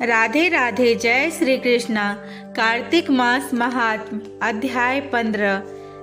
राधे राधे। जय श्री कृष्णा। कार्तिक मास महात्म अध्याय 15।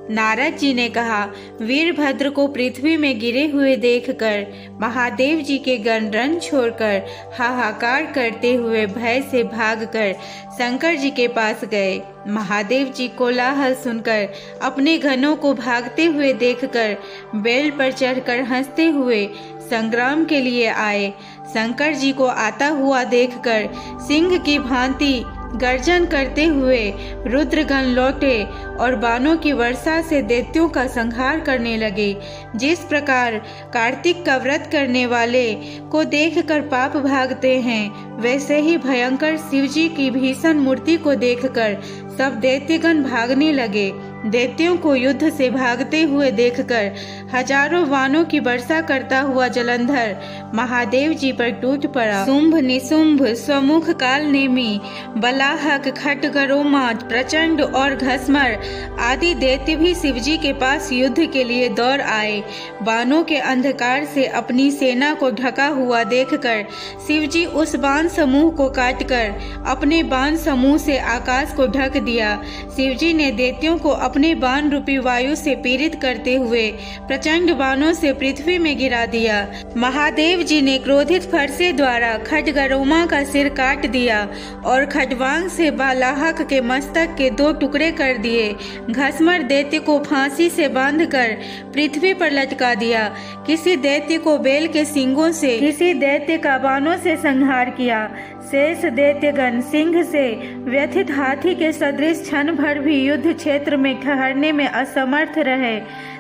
नारद जी ने कहा, वीरभद्र को पृथ्वी में गिरे हुए देखकर महादेव जी के गण रण छोड़कर हाहाकार करते हुए भय से भागकर शंकर जी के पास गए। महादेव जी कोलाहल सुनकर अपने घनों को भागते हुए देखकर बैल पर चढ़कर हंसते हुए संग्राम के लिए आए। शंकर जी को आता हुआ देखकर सिंह की भांति गर्जन करते हुए रुद्रगण लौटे और बाणों की वर्षा से दैत्यों का संहार करने लगे। जिस प्रकार कार्तिक का व्रत करने वाले को देखकर पाप भागते हैं, वैसे ही भयंकर शिवजी की भीषण मूर्ति को देखकर सब दैत्यगण भागने लगे। दैत्यों को युद्ध से भागते हुए देखकर हजारों बाणों की वर्षा करता हुआ जलंधर महादेव जी पर टूट पड़ा। शुंभ निशुंभ स्वमुख काल नेमी बलाहक खड्गरोमा प्रचंड और घसमर आदि दैत्य भी शिवजी के पास युद्ध के लिए दौड़ आए। बाणों के अंधकार से अपनी सेना को ढका हुआ देखकर शिवजी उस बाण समूह को काटकर अपने बाण समूह से आकाश को ढक दिया। शिवजी ने दैत्यों को अपने बाण रूपी वायु से पीड़ित करते हुए प्रचंड बाणों से पृथ्वी में गिरा दिया। महादेव जी ने क्रोधित फरसे द्वारा खड्गरोमा का सिर काट दिया और खड्वांग से बालाहक के मस्तक के 2 टुकड़े कर दिए। घसमर दैत्य को फांसी से बांधकर पृथ्वी पर लटका दिया। किसी दैत्य को बैल के सींगों से, किसी दैत्य का बाणों से संहार किया। शेष दैत्यगण सिंह से व्यथित हाथी के सदृश क्षण भर भी युद्ध क्षेत्र में ठहरने में असमर्थ रहे।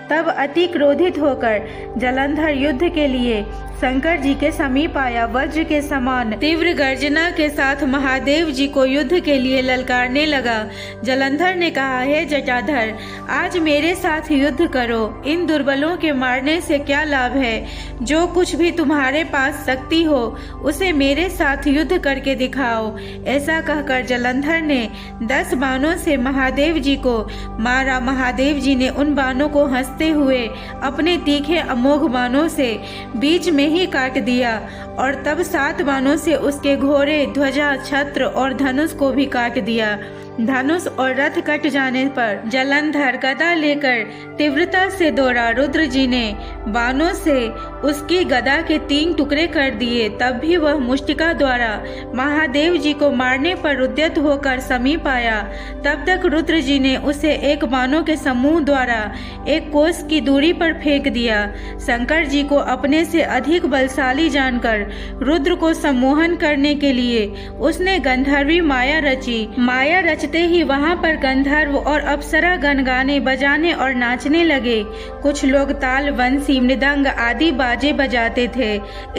तब अति क्रोधित होकर जलंधर युद्ध के लिए शंकर जी के समीप आया। वज्र के समान तीव्र गर्जना के साथ महादेव जी को युद्ध के लिए ललकारने लगा। जलंधर ने कहा, हे जटाधर, आज मेरे साथ युद्ध करो। इन दुर्बलों के मारने से क्या लाभ है? जो कुछ भी तुम्हारे पास शक्ति हो उसे मेरे साथ युद्ध करके दिखाओ। ऐसा कहकर जलंधर ने 10 बाणों से महादेव जी को मारा। महादेव जी ने उन बाणों को हंसते हुए अपने तीखे अमोघ बाणों से बीच में ही काट दिया और तब 7 बाणों से उसके घोड़े, ध्वजा, छत्र और धनुष को भी काट दिया। धनुष और रथ कट जाने पर जलंधर गदा लेकर तीव्रता से दौड़ा। रुद्र जी ने बाणों से उसकी गदा के 3 टुकड़े कर दिए। तब भी वह मुष्टिका द्वारा महादेव जी को मारने पर उद्यत होकर समीप आया। तब तक रुद्र जी ने उसे एक बाणों के समूह द्वारा 1 कोस की दूरी पर फेंक दिया। शंकर जी को अपने से अधिक बलशाली जानकर रुद्र को सम्मोहन करने के लिए उसने गंधर्वी माया रची। माया रचते ही वहां पर गंधर्व और अप्सरा गण गाने बजाने और नाचने लगे। कुछ लोग ताल, बंसी, मृदंग आदि बाजे बजाते थे।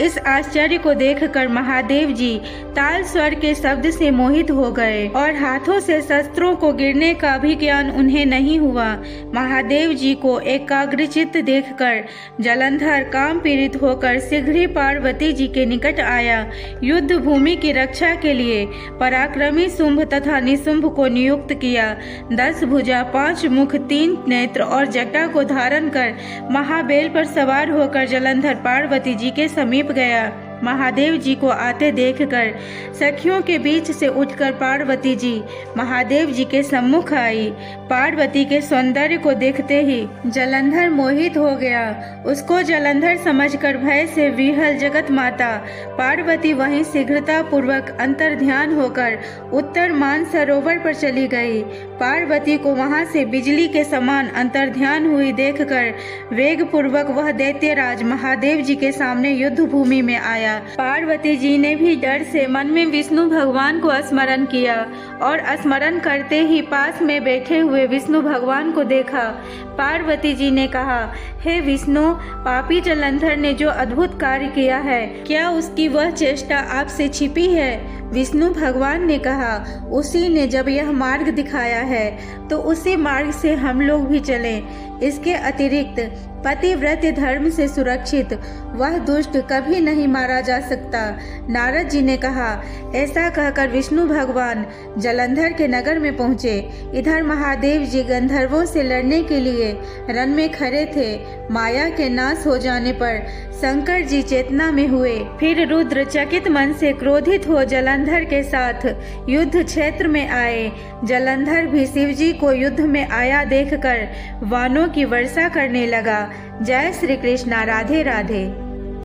इस आश्चर्य को देखकर महादेव जी ताल स्वर के शब्द से मोहित हो गए और हाथों से शस्त्रों को गिरने का भी ज्ञान उन्हें नहीं हुआ। महादेव जी को एकाग्रचित्त देखकर जलंधर काम पीड़ित होकर शीघ्र ही पार्वती जी के निकट आया। युद्ध भूमि की रक्षा के लिए पराक्रमी शुंभ तथा निशुंभ को नियुक्त किया। 10 भुजा, 5 मुख, 3 नेत्र और जटा को धारण कर महाबेल पर सवार होकर जलंधर पार्वती जी के समीप गया। महादेव जी को आते देखकर सखियों के बीच से उठकर पार्वती जी महादेव जी के सम्मुख आई। पार्वती के सौंदर्य को देखते ही जलंधर मोहित हो गया। उसको जलंधर समझकर भय से विह्वल जगत माता पार्वती वहीं शीघ्रता पूर्वक अंतर्ध्यान होकर उत्तर मानसरोवर पर चली गई। पार्वती को वहां से बिजली के समान अंतर्ध्यान हुई देखकर वेग पूर्वक वह दैत्यराज महादेव जी के सामने युद्ध भूमि में आया। पार्वती जी ने भी डर से मन में विष्णु भगवान को स्मरण किया और स्मरण करते ही पास में बैठे हुए विष्णु भगवान को देखा। पार्वती जी ने कहा, हे विष्णु, पापी जलंधर ने जो अद्भुत कार्य किया है, क्या उसकी वह चेष्टा आपसे छिपी है? विष्णु भगवान ने कहा, उसी ने जब यह मार्ग दिखाया है तो उसी मार्ग से हम लोग भी चलें। इसके अतिरिक्त पतिव्रत धर्म से सुरक्षित वह दुष्ट कभी नहीं मारा जा सकता। नारद जी ने कहा। ऐसा कहकर विष्णु भगवान जलंधर के नगर में पहुँचे। इधर महादेव जी गंधर्वों से लड़ने के लिए रण में खड़े थे। माया के नाश हो जाने पर शंकर जी चेतना में हुए। फिर रुद्र चकित मन से क्रोधित हो जलंधर के साथ युद्ध क्षेत्र में आए। जलंधर भी शिवजी को युद्ध में आया देखकर वाणों की वर्षा करने लगा। जय श्री कृष्णा। राधे राधे।